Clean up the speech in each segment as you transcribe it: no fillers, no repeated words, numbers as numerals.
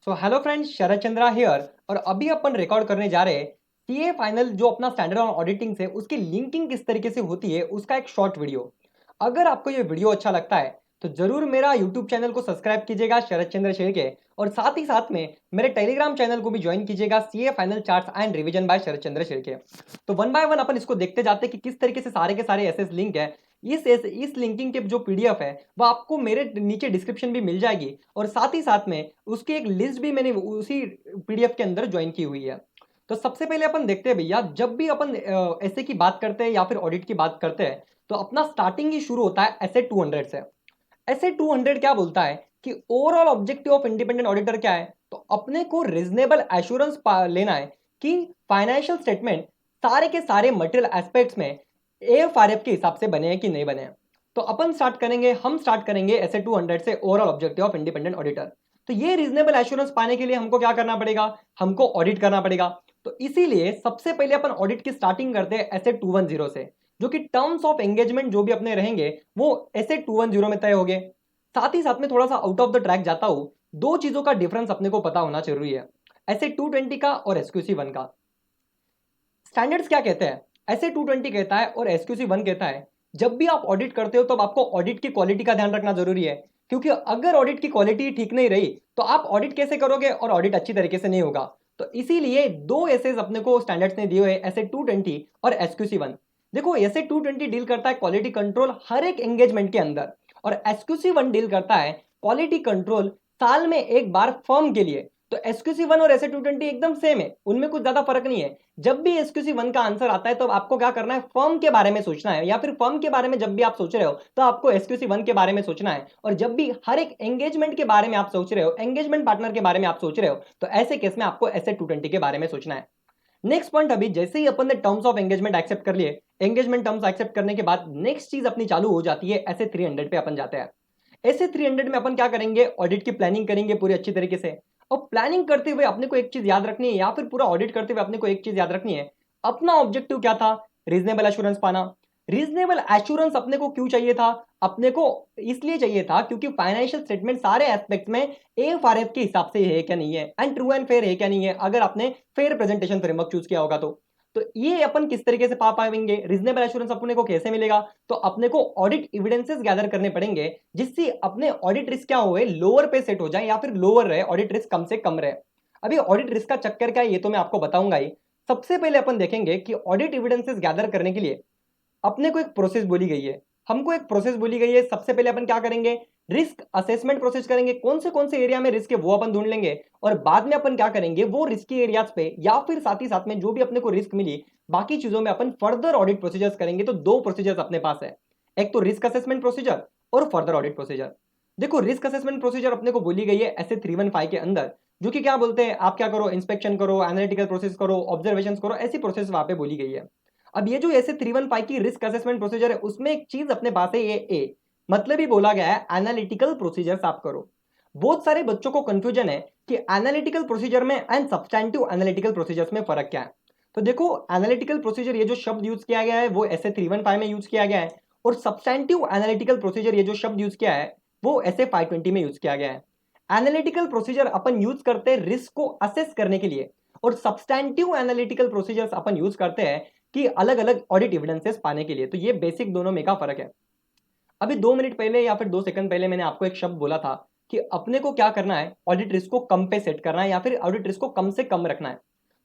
So hello friends, Sharad Chandra here. और अभी अपन record करने जा रहे हैं सीए फाइनल जो अपना स्टैंडर्ड ऑन ऑडिटिंग से उसकी लिंकिंग किस तरीके से होती है उसका एक शॉर्ट वीडियो। अगर आपको ये वीडियो अच्छा लगता है तो जरूर मेरा यूट्यूब चैनल को सब्सक्राइब कीजिएगा शरद चंद्र शेड़के, और साथ ही साथ में मेरे टेलीग्राम चैनल को भी ज्वाइन कीजिएगा CA final charts and revision by Sharad Chandra Shedke. तो वन बाय वन अपन इसको देखते जाते हैं कि किस तरीके से सारे के सारे एसएस लिंक है। इस लिंकिंग के जो पीडीएफ है वो आपको मेरे नीचे डिस्क्रिप्शन भी मिल जाएगी, और साथ ही साथ में उसकी एक लिस्ट भी मैंने उसी पीडीएफ के अंदर ज्वाइन की हुई है। तो सबसे पहले अपन देखते हैं भैया, जब भी अपन ऐसे की बात करते हैं या फिर ऑडिट की बात करते हैं तो अपना स्टार्टिंग ही शुरू होता है ऐसे 200 से। ऐसे 200 क्या बोलता है कि overall objective of independent auditor क्या है, तो अपने को रीजनेबल एश्योरेंस लेना है कि फाइनेंशियल स्टेटमेंट सारे के सारे मटेरियल एस्पेक्ट्स में एएफआरएफ के हिसाब से बने हैं कि नहीं बने हैं। तो हम स्टार्ट करेंगे ऐसे 200 से overall objective of independent auditor. तो ये रीजनेबल एश्योरेंस पाने के लिए हमको क्या करना पड़ेगा, हमको ऑडिट करना पड़ेगा। तो इसीलिए सबसे पहले अपन ऑडिट की स्टार्टिंग करते हैं ऐसे 210 से, जो कि टर्म्स ऑफ एंगेजमेंट जो भी अपने रहेंगे वो ऐसे 210 में तय हो गए। साथ ही साथ में थोड़ा सा आउट ऑफ द ट्रैक जाता हूं, दो चीजों का डिफरेंस अपने को पता होना जरूरी है, ऐसे 220 का और एसक्यूसी 1 का। स्टैंडर्ड्स क्या कहते हैं, ऐसे 220 कहता है और एसक्यूसी 1 कहता है जब भी आप ऑडिट करते हो तो आपको ऑडिट की क्वालिटी का ध्यान रखना जरूरी है, क्योंकि अगर ऑडिट की क्वालिटी ठीक नहीं रही तो आप ऑडिट कैसे करोगे और ऑडिट अच्छी तरीके से नहीं होगा। तो इसीलिए दो एसेज अपने को स्टैंडर्ड्स ने दिए हुए, ऐसे 220 और एसक्यूसी 1। देखो, ऐसे 220 डील करता है क्वालिटी कंट्रोल हर एक एंगेजमेंट के अंदर, और एसक्यूसी 1 डील करता है क्वालिटी कंट्रोल साल में एक बार फर्म के लिए। तो एसक्यूसी 1 और एसए 220 एकदम सेम है, उनमें कुछ ज्यादा फर्क नहीं है। जब भी एसक्यूसी 1 का आंसर आता है तो आपको क्या करना है, फर्म के बारे में सोचना है, या फिर फर्म के बारे में जब भी आप सोच रहे हो तो आपको एसक्यूसी 1 के बारे में सोचना है। और जब भी हर एक एंगेजमेंट के बारे में आप सोच रहे हो, एंगेजमेंट पार्टनर के बारे में आप सोच रहे हो, तो ऐसे केस में आपको एसए 220 के बारे में सोचना है। नेक्स्ट पॉइंट, अभी जैसे ही अपन ने टर्म्स ऑफ एंगेजमेंट एक्सेप्ट कर लिए, एंगेजमेंट टर्म्स एक्सेप्ट करने के बाद नेक्स्ट चीज अपनी चालू हो जाती है, ऐसे 300 पे अपन जाते हैं। ऐसे 300 में अपन क्या करेंगे, ऑडिट की प्लानिंग करेंगे पूरी अच्छी तरीके से। और प्लानिंग करते हुए अपने को एक चीज याद रखनी है, या फिर पूरा ऑडिट करते हुए अपने को एक चीज याद रखनी है, अपना ऑब्जेक्टिव क्या था, रीजनेबल एश्योरेंस पाना। रीजनेबल एश्योरेंस अपने को क्यों चाहिए था, अपने को इसलिए चाहिए था क्योंकि फाइनेंशियल स्टेटमेंट सारे एस्पेक्ट्स में एएफआरएफ के हिसाब से है क्या नहीं है, एंड ट्रू एंड फेयर है क्या नहीं है, अगर आपने फेयर प्रेजेंटेशन फ्रेमवर्क चूज किया होगा तो ये अपन किस तरीके से पा पाएंगे, रीजनेबल एश्योरेंस अपने को कैसे मिलेगा, तो अपने को ऑडिट एविडेंसेस गैदर करने पड़ेंगे जिससे अपने ऑडिट रिस्क क्या हुए, लोअर पे सेट हो जाए या फिर लोअर रहे, ऑडिट रिस्क कम से कम रहे। अभी ऑडिट रिस्क का चक्कर क्या है ये तो मैं आपको बताऊंगा ही। सबसे पहले अपन देखेंगे कि ऑडिट एविडेंसेस गैदर करने के लिए अपने को एक प्रोसेस बोली गई है, हमको एक प्रोसेस बोली गई है। सबसे पहले अपन क्या करेंगे, रिस्क असेसमेंट प्रोसेस करेंगे, कौन से एरिया में रिस्क है वो अपन ढूंढ लेंगे, और बाद में अपन क्या करेंगे, वो रिस्की एरियाज पे या फिर साथ ही साथ में जो भी अपने को रिस्क मिली बाकी चीजों में अपन फर्दर ऑडिट प्रोसीजर्स करेंगे। तो दो प्रोसीजर्स अपने पास है, एक तो रिस्क असेसमेंट प्रोसीजर और फर्दर ऑडिट प्रोसीजर। देखो, रिस्क असेसमेंट प्रोसीजर अपने को बोली गई है ऐसे 315 के अंदर, जो कि क्या बोलते हैं, आप क्या करो, इंस्पेक्शन करो, एनालिटिकल प्रोसेस करो, ऑब्जर्वेशन करो, ऐसी प्रोसेस वहां पे बोली गई है। अब ये जो ऐसे 315 की रिस्क असेसमेंट प्रोसीजर है उसमें एक चीज अपने पास है, ये ए मतलब ही बोला गया है एनालिटिकल प्रोसीजर्स आप करो। बहुत सारे बच्चों को कंफ्यूजन है कि एनालिटिकल प्रोसीजर में एंड सब्सटैंटिव एनालिटिकल प्रोसीजर्स में फर्क क्या है। तो देखो, एनालिटिकल प्रोसीजर ये जो शब्द यूज किया गया है वो ऐसे 315 में यूज किया गया है, और सब्सटैंटिव एनालिटिकल प्रोसीजर ये जो शब्द यूज किया है वो ऐसे 520 में यूज किया गया है। एनालिटिकल प्रोसीजर अपन यूज करते हैं रिस्क को असेस करने के लिए, और सब्सटैंटिव एनालिटिकल प्रोसीजर्स अपन यूज करते हैं कि अलग अलग ऑडिट एविडेंसेस पाने के लिए। तो ये बेसिक दोनों में का फर्क है। अभी 2 मिनट पहले या फिर 2 सेकंड पहले मैंने आपको एक शब्द बोला था कि अपने को क्या करना है, ऑडिट रिस्क को कम पे सेट करना है या फिर ऑडिट रिस्क को कम से कम रखना है।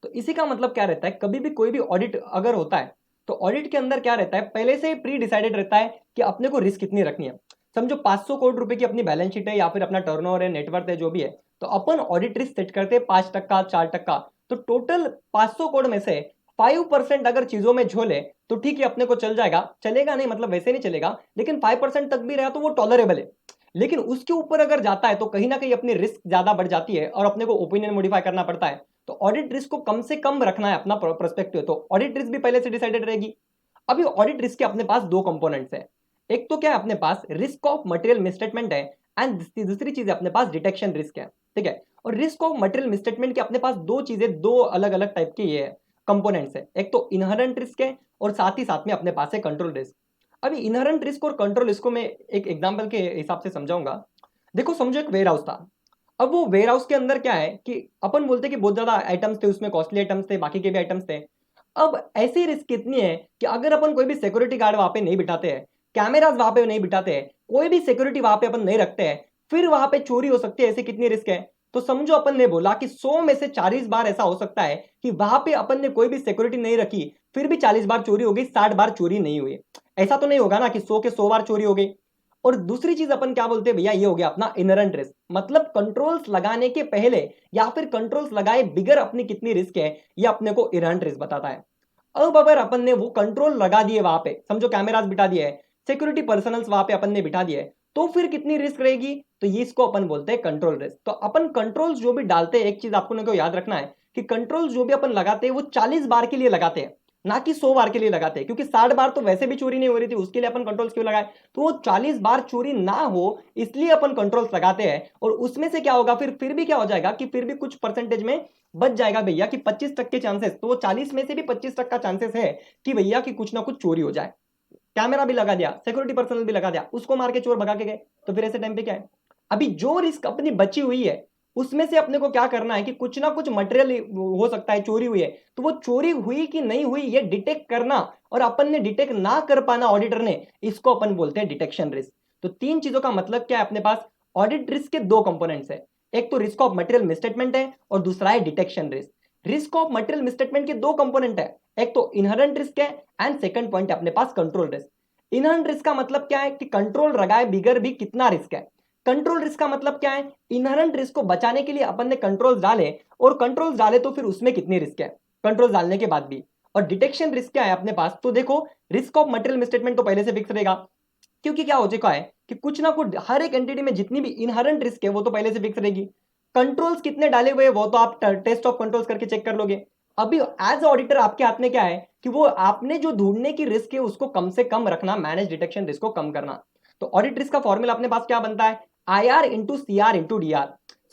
तो इसी का मतलब क्या रहता है, कभी भी कोई भी ऑडिट अगर होता है तो ऑडिट के अंदर क्या रहता है, पहले से प्री डिसाइडेड रहता है कि अपने को रिस्क कितनी रखनी है। समझो 500 करोड़ रुपए की अपनी बैलेंस शीट है या फिर अपना टर्नओवर है, नेटवर्थ है, जो भी है, तो अपन ऑडिट रिस्क सेट करते हैं 5%, 4%। तो टोटल 500 करोड़ में से 5% अगर चीजों में झोले तो ठीक है, अपने को चल जाएगा, चलेगा नहीं मतलब वैसे नहीं चलेगा, लेकिन 5% तक भी रहा तो वो टॉलरेबल है। लेकिन उसके ऊपर अगर जाता है तो कहीं ना कहीं अपनी रिस्क ज्यादा बढ़ जाती है और अपने को ओपिनियन मॉडिफाई करना पड़ता है। तो ऑडिट रिस्क को कम से कम रखना है अपना पर्सपेक्टिव, तो ऑडिट रिस्क भी पहले से डिसाइडेड रहेगी। अभी ऑडिट रिस्क के अपने पास दो कंपोनेंट्स है, एक तो क्या है अपने पास रिस्क ऑफ मटेरियल मिसस्टेटमेंट है, एंड दूसरी चीज है अपने पास डिटेक्शन रिस्क है, ठीक है। और रिस्क ऑफ मटेरियल मिसस्टेटमेंट के अपने पास दो चीजें, दो अलग अलग टाइप की ये कंपोनेंट्स है, एक तो इनहरेंट रिस्क है और साथ ही साथ में अपने पास है कंट्रोल रिस्क। अभी इनहरेंट रिस्क और कंट्रोल रिस्क को मैं एक एग्जांपल के हिसाब से समझाऊंगा। देखो, समझो एक वेयर हाउस था, अब वो वेयर हाउस के अंदर क्या है कि अपन बोलते हैं कि बहुत ज्यादा आइटम्स थे, उसमें कॉस्टली आइटम्स थे, बाकी के भी आइटम्स थे। अब ऐसी रिस्क कितनी है कि अगर अपन कोई भी सिक्योरिटी गार्ड वहां पे नहीं बिठाते हैं, कैमराज वहां पे नहीं बिठाते हैं, कोई भी सिक्योरिटी वहां पे अपन नहीं रखते हैं, फिर वहां पे चोरी हो सकती है। ऐसी कितनी रिस्क है? तो समझो अपन ने बोला कि 100 में से 40 बार ऐसा हो सकता है कि वहां पे अपन ने कोई भी सिक्योरिटी नहीं रखी, फिर भी 40 बार चोरी हो गई, 60 बार चोरी नहीं हुई। ऐसा तो नहीं होगा ना कि 100 के 100 बार चोरी हो गई। और दूसरी चीज अपन क्या बोलते हैं भैया, ये हो गया अपना इनहेरेंट रिस्क, मतलब कंट्रोल्स लगाने के पहले या फिर कंट्रोल्स लगाए बिगर अपनी कितनी रिस्क है, ये अपने को इनहेरेंट रिस्क बताता है। अब अगर अपन ने वो कंट्रोल लगा दिए वहां पे, समझो कैमरास बिठा दिए, सिक्योरिटी पर्सनल्स वहां पे अपन ने बिठा दिए, तो फिर कितनी रिस्क रहेगी? तो ये इसको अपन बोलते हैं कंट्रोल रिस्क। तो अपन कंट्रोल्स जो भी डालते हैं, एक चीज आपको याद रखना है कि कंट्रोल्स जो भी अपन लगाते हैं वो 40 बार के लिए लगाते हैं, ना कि 100 बार के लिए लगाते हैं, क्योंकि 60 बार तो वैसे भी चोरी नहीं हो रही थी, उसके लिए अपन कंट्रोल्स क्यों लगाए? तो वो 40 बार चोरी ना हो इसलिए अपन कंट्रोल्स लगाते हैं। और उसमें से क्या होगा, फिर भी क्या हो जाएगा कि फिर भी कुछ परसेंटेज में बच जाएगा भैया कि 25% चांसेस, तो वो 40 में से भी 25% चांसेस है कि भैया कि कुछ ना कुछ चोरी हो जाए। कैमरा भी लगा दिया, सिक्योरिटी पर्सनल भी लगा दिया, उसको मार के चोर भगा के गए, तो फिर ऐसे टाइम पे क्या है? अभी जो रिस्क अपनी बची हुई है उसमें से अपने को क्या करना है कि कुछ ना कुछ मटेरियल हो सकता है चोरी हुई है, तो वो चोरी हुई कि नहीं हुई ये डिटेक्ट करना, और अपन ने डिटेक्ट ना कर पाना ऑडिटर ने, इसको अपन बोलते हैं डिटेक्शन रिस्क। तो तीन चीजों का मतलब क्या है अपने पास? ऑडिट रिस्क के दो कंपोनेंट्स है, एक तो रिस्क ऑफ मटेरियल मिसस्टेटमेंट है और दूसरा है detection risk. Risk of material misstatement के दो कंपोनेंट है, एक तो इनहेरेंट रिस्क है एंड सेकंड पॉइंट है अपने पास कंट्रोल रिस्क। इनहेरेंट रिस्क का मतलब क्या है कि कंट्रोल लगाए बिगर भी कितना रिस्क है। कंट्रोल रिस्क का मतलब क्या है? इनहेरेंट रिस्क को बचाने के लिए अपन ने कंट्रोल्स डाले, और कंट्रोल्स डाले तो फिर उसमें कितनी रिस्क है कंट्रोल्स डालने के बाद भी। और डिटेक्शन रिस्क क्या है अपने पास? तो देखो, रिस्क ऑफ मटेरियल मिसस्टेटमेंट तो पहले से फिक्स रहेगा, क्योंकि क्या हो चुका है कि कुछ ना कुछ हर एक एंटिटी में जितनी भी इनहेरेंट रिस्क है वो तो पहले से फिक्स रहेगी। कंट्रोल्स कितने डाले हुए वो तो आप टेस्ट ऑफ कंट्रोल्स करके चेक कर लोगे। अभी एज ऑडिटर आपके हाथ में क्या है कि वो आपने जो ढूंढने की रिस्क है उसको कम से कम रखना, मैनेज डिटेक्शन रिस्क को कम करना। तो ऑडिट रिस्क का फॉर्मूला अपने पास क्या बनता है? IR into CR into DR।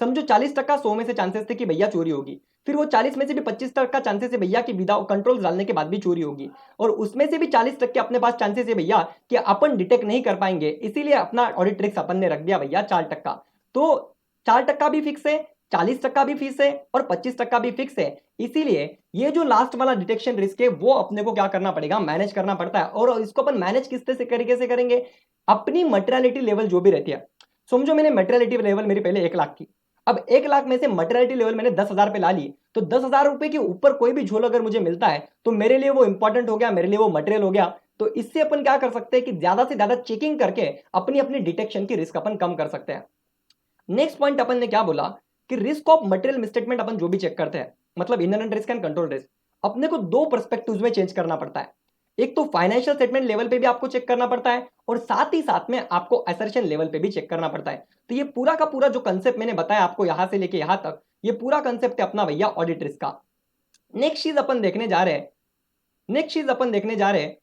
समझो 40% 100 में से चांसेस थे कि भैया चोरी होगी, फिर वो 40 में से भी 25% चांसेस है भैया कि विदाउट कंट्रोल डालने के बाद भी चोरी होगी, और उसमें से भी 40% अपने पास चांसेस है भैया कि अपन डिटेक्ट नहीं कर पाएंगे, इसीलिए अपना ऑडिट रिस्क अपन ने रख दिया भैया 4%। तो 4% भी फिक्स है, 40% भी फिक्स है और 25% भी फिक्स है। इसीलिए ये जो लास्ट वाला डिटेक्शन रिस्क है वो अपने को क्या करना पड़ेगा? मैनेज करना पड़ता है। और इसको अपन मैनेज किस तरीके से करेंगे? अपनी मटेरियलिटी लेवल जो भी रहती है, समझो मैंने मटेरियलिटी लेवल मेरी पहले 1 लाख की, अब 1 लाख में से मटेरियलिटी लेवल मैंने 10,000 पे ला ली, तो 10,000 रुपए के ऊपर कोई भी झोल अगर मुझे मिलता है तो मेरे लिए वो इंपॉर्टेंट हो गया, मेरे लिए वो मटेरियल हो गया। तो इससे अपन क्या कर सकते हैं कि ज्यादा से ज्यादा चेकिंग करके अपनी अपनी डिटेक्शन की रिस्क अपन कम कर सकते हैं। नेक्स्ट पॉइंट अपन ने क्या बोला कि रिस्क ऑफ मटेरियल मिसस्टेटमेंट अपन जो भी चेक करते हैं, मतलब inherent risk and control risk, अपने को दो पर्सपेक्टिव्स में चेंज करना पड़ता है। एक तो फाइनेंशियल स्टेटमेंट लेवल पे भी आपको चेक करना पड़ता है, और साथ ही साथ में आपको असर्शन लेवल पे भी चेक करना पड़ता है। तो ये पूरा का पूरा जो कंसेप्ट मैंने बताया आपको यहां से लेके यहां तक, ये पूरा कंसेप्ट है अपना भैया ऑडिट रिस्क का। नेक्स्ट चीज अपन देखने जा रहे हैं, नेक्स्ट चीज अपन देखने जा रहे हैं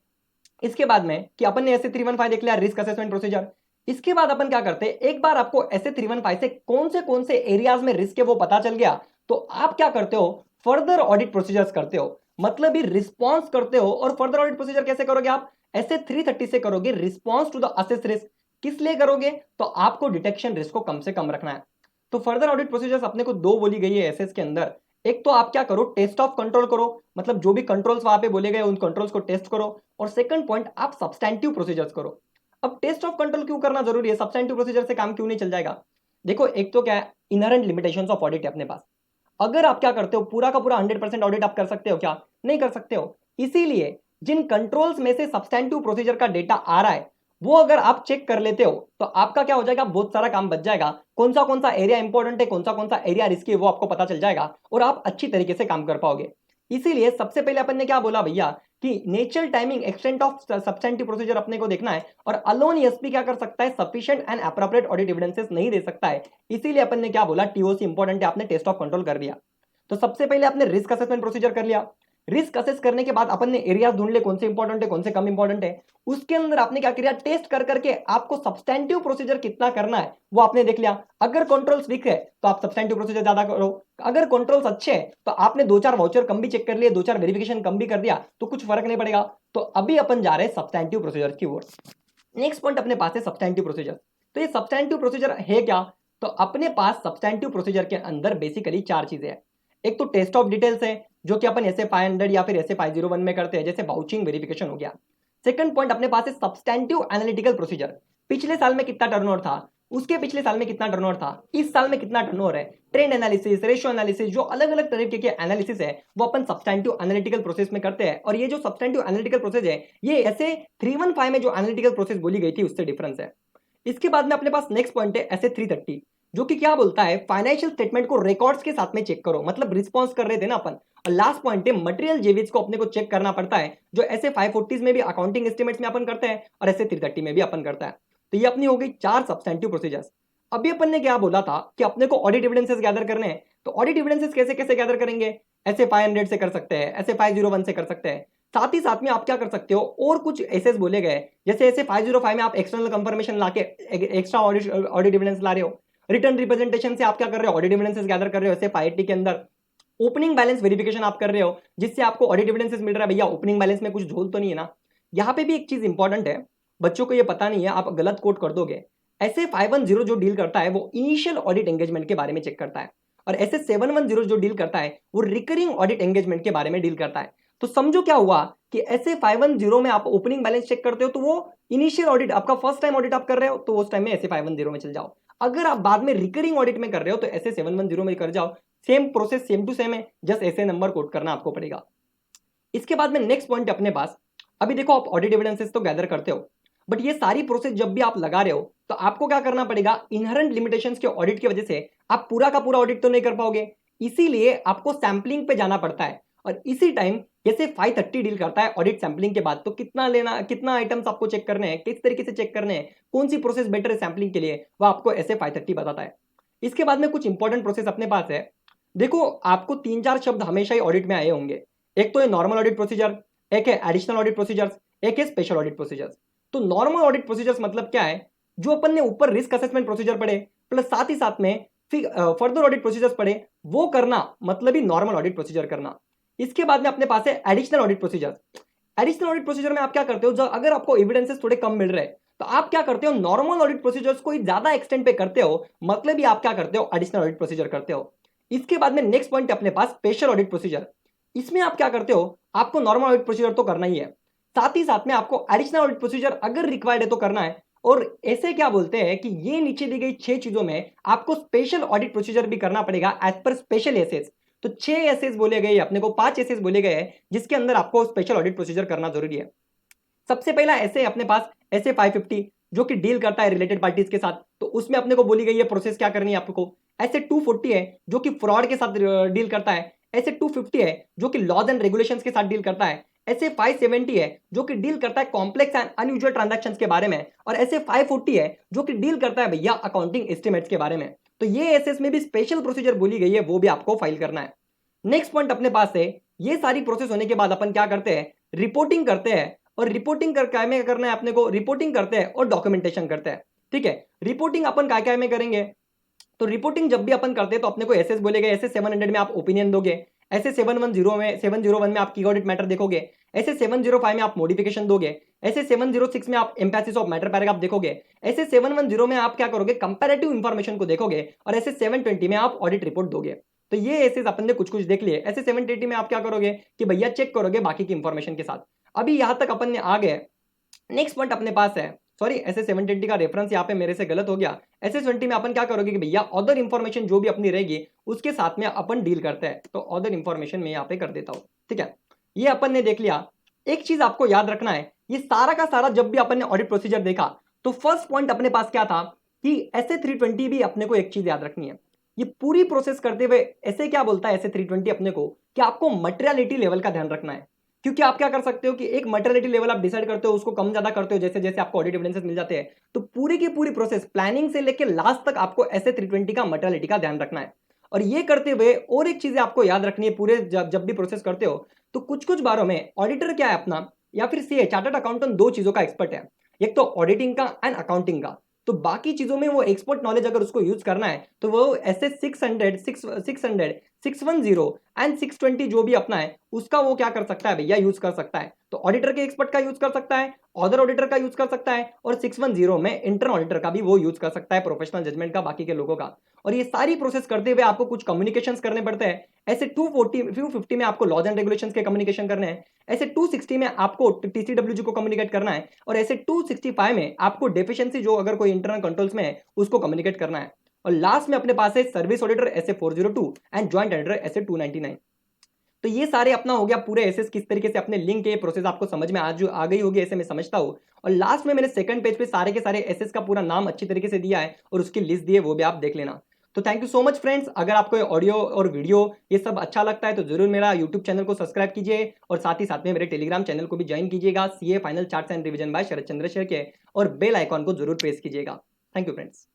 इसके बाद में कि अपन ने ऐसे 315 देख लिया रिस्क असेसमेंट प्रोसीजर। इसके बाद अपन क्या करते हैं, एक बार आपको ऐसे 315 से कौन से एरियाज में रिस्क है वो पता चल गया, तो आप क्या करते हो? फर्दर ऑडिट प्रोसीजर्स करते हो, मतलब ही रिस्पॉन्स करते हो। और फर्दर ऑडिट प्रोसीजर कैसे करोगे आप? ऐसे 330 से करोगे, response to the assess risk. किस लिए करोगे? तो आपको डिटेक्शन रिस्क को कम से कम रखना है। तो फर्दर ऑडिट प्रोसीजर्स अपने को दो बोली गई है एसएस के अंदर। एक तो आप क्या करो, टेस्ट ऑफ कंट्रोल करो, मतलब जो भी कंट्रोल्स वहां पे बोले गए उन कंट्रोल्स को टेस्ट करो। और सेकंड पॉइंट, आप सब्सटैंटिव प्रोसीजर्स करो। अब टेस्ट ऑफ कंट्रोल क्यों करना जरूरी है? सब्सटैंटिव प्रोसीजर से काम क्यों नहीं चल जाएगा? देखो, एक तो क्या है, इनहेरेंट लिमिटेशंस ऑफ ऑडिट है अपने पास। अगर आप क्या करते हो, पूरा का पूरा 100% ऑडिट आप कर सकते हो क्या? नहीं कर सकते हो। इसीलिए जिन कंट्रोल्स में से सब्सटैंटिव प्रोसीजर का डेटा आ रहा है वो अगर आप चेक कर लेते हो तो आपका क्या हो जाएगा, बहुत सारा काम बच जाएगा। कौन सा एरिया इंपॉर्टेंट है, कौन सा एरिया रिस्की है, वो आपको पता चल जाएगा और आप अच्छी तरीके से काम कर पाओगे। इसीलिए सबसे पहले अपन ने क्या बोला भैया कि natural timing extent of substantive procedure अपने को देखना है, और अलोन एसपी क्या कर सकता है? Sufficient and appropriate audit evidences नहीं दे सकता है। इसीलिए अपन ने क्या बोला, टीओसी इंपॉर्टेंट है, आपने टेस्ट ऑफ कंट्रोल कर दिया। तो सबसे पहले आपने रिस्क असेसमेंट प्रोसीजर कर लिया। रिस्क असेस करने के बाद अपन ने एरियाज ढूंढ ले कौन से इंपॉर्टेंट है कौन से कम इंपॉर्टेंट है। उसके अंदर आपने क्या किया, टेस्ट कर करके आपको सब्सटैंटिव प्रोसीजर कितना करना है वो आपने देख लिया। अगर कंट्रोल्स वीक है तो आप सब्सटैंटिव प्रोसीजर ज्यादा करो, अगर कंट्रोल्स अच्छे हैं तो आपने 2-4 वाउचर कम भी चेक कर लिए, 2-4 वेरिफिकेशन कम भी कर दिया तो कुछ फर्क नहीं पड़ेगा। तो अभी अपन जा रहे हैं सब्सटैंटिव प्रोसीजर की ओर। नेक्स्ट पॉइंट अपने पास है सब्सटैंटिव प्रोसीजर। तो ये सब्सटैंटिव प्रोसीजर है क्या? तो अपने पास सब्सटैंटिव प्रोसीजर के अंदर बेसिकली चार चीजें हैं। एक तो टेस्ट ऑफ डिटेल्स है, जो कि अपन ऐसे 500 या फिर ऐसे 501 में करते हैं, जैसे वाउचिंग वेरिफिकेशन हो गया। सेकंड पॉइंट अपने पास है सब्सटैंटिव एनालिटिकल प्रोसीजर। पिछले साल में कितना टर्नओवर था, उसके पिछले साल में कितना टर्नओवर था, इस साल में कितना टर्नओवर है, ट्रेंड एनालिसिस, रेशियो एनालिसिस, जो अलग अलग तरीके के एनालिसिस है वो अपन सब्सटैंटिव एनालिटिकल प्रोसेस में करते हैं। और ये जो सब्सटैंटिव एनालिटिकल प्रोसेस है ये ऐसे 315 में जो एनालिटिकल प्रोसेस बोली गई थी उससे डिफरेंस है। इसके बाद में अपने पास नेक्स्ट पॉइंट है ऐसे 330, जो कि क्या बोलता है, फाइनेंशियल स्टेटमेंट को रिकॉर्ड्स के साथ में चेक करो, मतलब रिस्पॉन्स कर रहे थे ना अपन। और लास्ट पॉइंट है मटेरियल जेवीज को अपने को चेक करना पड़ता है, जो ऐसे 540 में भी अकाउंटिंग एस्टिमेट्स में अपन करते हैं और ऐसे 330 में भी अपन करता है। तो ये अपनी हो गई चार सब्सटैंटिव प्रोसीजर्स। अभी अपन ने क्या बोला था कि अपने को ऑडिट एविडेंसेस गैदर करने हैं। तो ऑडिट एविडेंसेस कैसे कैसे गैदर करेंगे, ऐसे 500 से कर सकते हैं, ऐसे 501 से कर सकते हैं। साथ ही साथ में आप क्या कर सकते हो, और कुछ एसेस बोले गए, जैसे ऐसे 505 में आप एक्सटर्नल कंफर्मेशन लाके एक्स्ट्रा ऑडिट एविडेंस ला रहे हो। रिटर्न रिप्रेजेंटेशन से आप क्या कर रहे हो, ऑडिट एविडेंसेस गैदर कर रहे हो। ऐसे 580 के अंदर ओपनिंग बैलेंस वेरिफिकेशन आप कर रहे हो, जिससे आपको ऑडिट एविडेंसेस मिल रहा है, भैया ओपनिंग बैलेंस में कुछ झोल तो नहीं है ना। यहाँ पे भी एक चीज इंपॉर्टेंट है, बच्चों को ये पता नहीं है, आप गलत कोट कर दोगे। ऐसे 510 जो डील करता है वो इनिशियल ऑडिट एंगेजमेंट के बारे में चेक करता है, और ऐसे 710 जो डील करता है वो रिकरिंग ऑडिट एंगेजमेंट के बारे में डील करता है। तो समझो क्या हुआ कि ऐसे 510 में आप ओपनिंग बैलेंस चेक करते हो तो वो इनिशियल ऑडिट, आपका फर्स्ट टाइम ऑडिट आप कर रहे हो तो उस टाइम में ऐसे 510 में चल जाओ। अगर आप बाद में रिकरिंग ऑडिट में कर रहे हो तो ऐसे 710 में कर जाओ। Same process same to same है, जस्ट ऐसे नंबर कोट करना आपको पड़ेगा। इसके बाद में नेक्स्ट पॉइंट है अपने पास। अभी देखो आप ऑडिट एविडेंसेस तो गैदर करते हो, बट ये सारी प्रोसेस जब भी आप लगा रहे हो तो आपको क्या करना पड़ेगा, इनहेरेंट लिमिटेशंस के ऑडिट की वजह से आप पूरा का पूरा ऑडिट तो नहीं कर पाओगे, इसीलिए आपको सैंपलिंग पे जाना पड़ता है। और इसी टाइम जैसे 530 डील करता है ऑडिट सैंपलिंग के बाद, तो कितना लेना, कितना आइटम्स आपको चेक करने हैं, किस तरीके से चेक करने हैं, कौन सी प्रोसेस बेटर है सैंपलिंग के लिए, वो आपको ऐसे 530 बताता है। इसके बाद में कुछ इंपॉर्टेंट प्रोसेस अपने पास है। देखो आपको तीन चार शब्द हमेशा ही ऑडिट में आए होंगे। एक तो है नॉर्मल ऑडिट प्रोसीजर, एक है एडिशनल ऑडिट प्रोसीजर्स, एक है स्पेशल ऑडिट प्रोसीजर्स। तो नॉर्मल ऑडिट प्रोसीजर्स मतलब क्या है, जो अपन ने ऊपर रिस्क असेसमेंट प्रोसीजर पढ़े प्लस साथ ही साथ में फर्दर ऑडिट प्रोसीजर्स पढ़े, वो करना मतलब ही नॉर्मल ऑडिट प्रोसीजर करना। इसके बाद में अपने पास है additional audit procedures. Additional audit procedure में आप क्या करते हो, जब अगर आपको एविडेंसेस थोड़े कम मिल रहे हैं तो आप क्या करते हो, नॉर्मल ऑडिट प्रोसीजर्स को ज्यादा एक्सटेंड पे करते हो, मतलब ही आप क्या करते हो, एडिशनल ऑडिट प्रोसीजर करते हो। इसके बाद में नेक्स्ट पॉइंट अपने पास स्पेशल ऑडिट प्रोसीजर। इसमें आप क्या करते हो, आपको नॉर्मल ऑडिट प्रोसीजर तो करना ही है, साथ ही साथ में आपको एडिशनल ऑडिट प्रोसीजर अगर रिक्वायर्ड है तो करना है। और ऐसे क्या बोलते हैं कि ये नीचे दी गई 6 चीजों में आपको स्पेशल ऑडिट प्रोसीजर भी करना पड़ेगा एज पर स्पेशल एसेस। तो 6 एसेस बोले गए अपने को, 5 एसेस बोले गए हैं जिसके अंदर आपको स्पेशल ऑडिट प्रोसीजर करना जरूरी है। सबसे पहला ऐसे अपने पास ऐसे 550 जो कि डील करता है रिलेटेड पार्टीज के साथ, तो उसमें अपने को बोली गई है प्रोसेस क्या करनी है आपको। ऐसे 240 है जो कि फ्रॉड के साथ डील करता है। ऐसे 250 है जो कि लॉज एंड रेगुलेशंस के साथ डील करता है। ऐसे 570 है जो कि डील करता है कॉम्प्लेक्स एंड अनयूजुअल ट्रांजैक्शंस के बारे में। और ऐसे 540 है जो कि डील करता है भैया अकाउंटिंग एस्टिमेट्स के बारे में। तो ये एसेस में भी स्पेशल प्रोसीजर बोली गई है, वो भी आपको फाइल करना है। नेक्स्ट पॉइंट अपने पास है, ये सारी प्रोसेस होने के बाद अपन क्या करते हैं, रिपोर्टिंग करते हैं। और रिपोर्टिंग कर क्या में करना है अपने को, रिपोर्टिंग करते हैं और डॉक्यूमेंटेशन करते हैं। ठीक है, रिपोर्टिंग अपन क्या क्या में करेंगे, तो रिपोर्टिंग जब भी अपन करते हैं तो अपने को एसएस बोलेगा, ऐसे 700 में आप ओपिनियन दोगे, ऐसे 701 में आप की ऑडिट मैटर देखोगे, ऐसे 705 में आप मॉडिफिकेशन दोगे, ऐसे 706 में आप एम्पैसिस ऑफ मैटर पैराग्राफ देखोगे, ऐसे 710 में आप क्या करोगे, कंपैरेटिव इंफॉर्मेशन को देखोगे, और ऐसे 720 में आप ऑडिट रिपोर्ट दोगे। तो ये ऐसे अपन ने कुछ कुछ देख लिए। ऐसे 780 में आप क्या करोगे कि भैया चेक करोगे बाकी की इंफॉर्मेशन के साथ। अभी यहां तक अपन ने आ गए। नेक्स्ट पॉइंट अपने पास है, सॉरी ऐसे 720 का रेफरेंस यहाँ पे मेरे से गलत हो गया। ऐसे 20 में अपन क्या करोगे कि भैया अदर इंफॉर्मेशन जो भी अपनी रहेगी उसके साथ में अपन डील करते हैं, तो अदर इंफॉर्मेशन में यहाँ पे कर देता हूँ। ठीक है, ये अपन ने देख लिया। एक चीज आपको याद रखना है, ये सारा का सारा जब भी अपन ने ऑडिट प्रोसीजर देखा तो फर्स्ट पॉइंट अपने पास क्या था कि ऐसे 320 भी अपने को एक चीज याद रखनी है। ये पूरी प्रोसेस करते हुए ऐसे क्या बोलता है ऐसे 320 अपने को कि आपको मटेरियलिटी लेवल का ध्यान रखना है। क्योंकि आप क्या कर सकते हो कि एक मटेरियलिटी लेवल आप डिसाइड करते हो, उसको कम ज्यादा करते हो जैसे जैसे आपको ऑडिट एविडेंसेस मिल जाते हैं, तो पूरी की पूरी प्रोसेस प्लानिंग से लेकर लास्ट तक आपको ऐसे 320 का मटेरियलिटी का ध्यान रखना है। और ये करते हुए और एक चीज आपको याद रखनी है, पूरे जब भी प्रोसेस करते हो तो कुछ कुछ बारों में ऑडिटर क्या है अपना या फिर सीए चार्टर्ड अकाउंटेंट दो चीजों का एक्सपर्ट है, एक तो ऑडिटिंग का एंड अकाउंटिंग का। तो बाकी चीजों में वो एक्सपर्ट नॉलेज अगर उसको यूज करना है तो वो ऐसे 600 610 एंड 620 जो भी अपना है उसका वो क्या कर सकता है भैया, यूज कर सकता है। तो ऑडिटर के एक्सपर्ट का यूज कर सकता है, अदर ऑडिटर का यूज कर सकता है, और 610 में इंटरनल ऑडिटर का भी वो यूज कर सकता है, प्रोफेशनल जजमेंट का, बाकी के लोगों का। और ये सारी प्रोसेस करते हुए आपको कुछ कम्युनिकेशंस करने पड़ते हैं। ऐसे 250 में आपको लॉज एंड रेगुलेशंस के कम्युनिकेशन करने हैं, ऐसे 260 में आपको टीसीडब्ल्यूजी को कम्युनिकेट करना है, और ऐसे 265 में आपको डेफिशिएंसी जो अगर कोई इंटरनल कंट्रोल्स में है उसको कम्युनिकेट करना है। और लास्ट में अपने पास है सर्विस ऑडिटर ऐसे 402 एंड ज्वाइंट ऑडिटर ऐसे 299। तो ये सारे अपना हो गया पूरे एसेस किस तरीके से अपने लिंक के प्रोसेस आपको समझ में आ गई होगी ऐसे मैं समझता हूँ। और लास्ट में मैंने सेकंड पेज पे सारे के सारे एसेस का पूरा नाम अच्छी तरीके से दिया है और उसकी लिस्ट दी है, वो भी आप देख लेना। तो thank you so much friends. अगर आपको ऑडियो और वीडियो ये सब अच्छा लगता है तो जरूर मेरा यूट्यूब चैनल को सब्सक्राइब कीजिए, और साथ ही साथ में मेरे टेलीग्राम चैनल को भी ज्वाइन कीजिएगा, CA final charts and revision by Sharad Chandrashekhar के, और बेल आइकॉन को जरूर प्रेस कीजिएगा। Thank you friends.